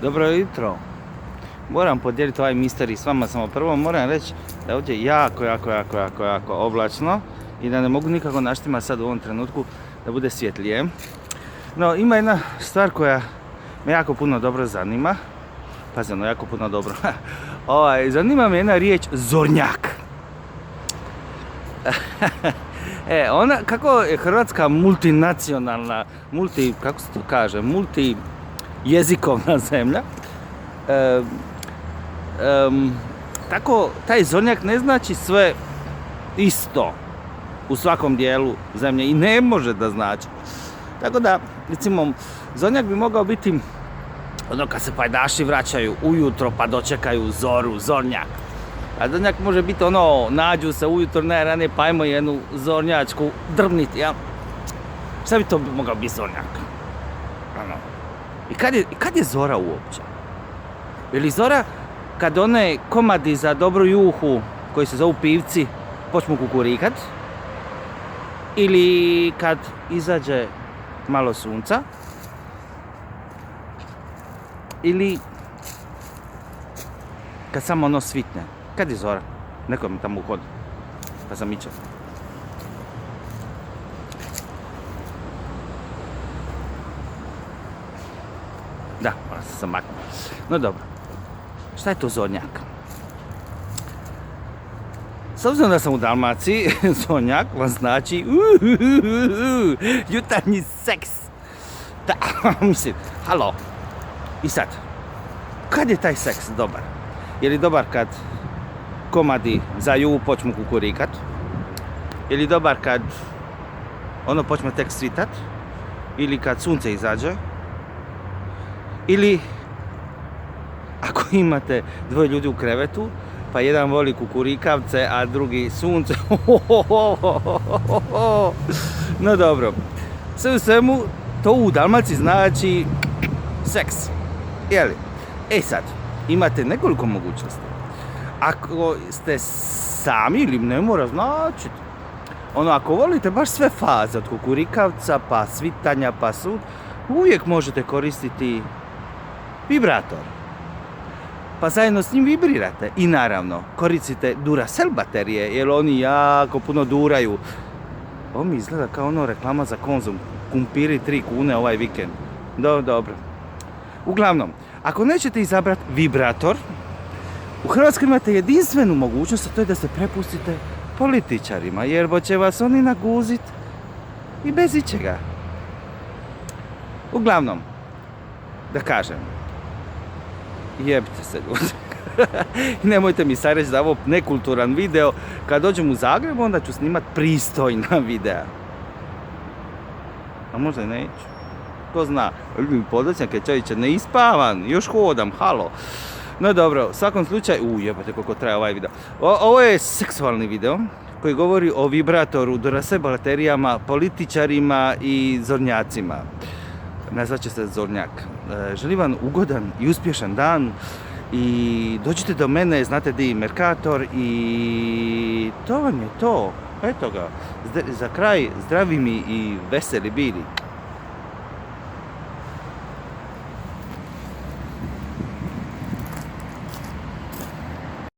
Dobro jutro. Moram podijeliti ovaj misteri s vama, samo prvo moram reći da je ovdje jako oblačno i da ne mogu nikako naštima sad u ovom trenutku da bude svjetlije. No, ima jedna stvar koja me jako puno dobro zanima. Pazi, ono, jako puno dobro. Zanima me jedna riječ zornjak. Ona, kako je Hrvatska multinacionalna, kako se to kaže, multijezikovna zemlja, tako taj zornjak ne znači sve isto u svakom dijelu zemlje i ne može da znači. Tako da, recimo, zornjak bi mogao biti ono kad se pajdaši vraćaju ujutro pa dočekaju zoru, zornjak. A zornjak može biti ono, nađu se ujutro najranije pa ajmo jednu zornjačku drvniti, jel? Šta bi to mogao biti zornjak? Ano. I kad je zora uopće? Je li zora kad one komadi za dobru juhu koji se zovu pivci počnu kukurikat? Ili kad izađe malo sunca? Ili kad samo ono svitne? Kad je zora? Neko mi tamo uhodi, pa sam ičeo. Da, moram se sam maknuo. No dobro, šta je to zornjak? S obzirom da sam u Dalmaciji, zornjak vam znači jutarnji seks. Da, mislim, halo. I sad, kad je taj seks dobar? Je li dobar kad komadi za juhu počnu kukurikat? Je li dobar kad ono počne tek svitat? Ili kad sunce izađe? Ili ako imate dvoje ljudi u krevetu, pa jedan voli kukurikavce, a drugi sunce. No dobro, sve u svemu, to u Dalmaciji znači seks. Jeli? Sad, imate nekoliko mogućnosti. Ako ste sami, ili ne mora značiti, ako volite baš sve faze, od kukurikavca, pa svitanja, pa sud, uvijek možete koristiti vibrator. Pa zajedno s njim vibrirate. I naravno, koristite Duracell baterije, jer oni jako puno duraju. Ovo mi izgleda kao ono reklama za Konzum. Kumpiri 3 kune ovaj vikend. Dobro. Uglavnom, ako nećete izabrati vibrator, u Hrvatskoj imate jedinstvenu mogućnost, a to je da se prepustite političarima, jer će vas oni naguzit i bez ičega. Uglavnom, da kažem, jebite se ljudi. Nemojte mi sad reći da je ovo nekulturan video. Kad dođem u Zagreb, onda ću snimat pristojna videa. A možda i neću. Ko zna, podljećnjak je čovječe neispavan, još hodam, halo. No dobro, u svakom slučaju, jebate koliko traje ovaj video. Ovo je seksualni video koji govori o vibratoru, Duracell baterijama, političarima i zornjacima. Nazvat će se zornjak. Želim vam ugodan i uspješan dan i dođite do mene, znate di je Mercator i to vam je to. Eto ga, za kraj zdravi mi i veseli bili.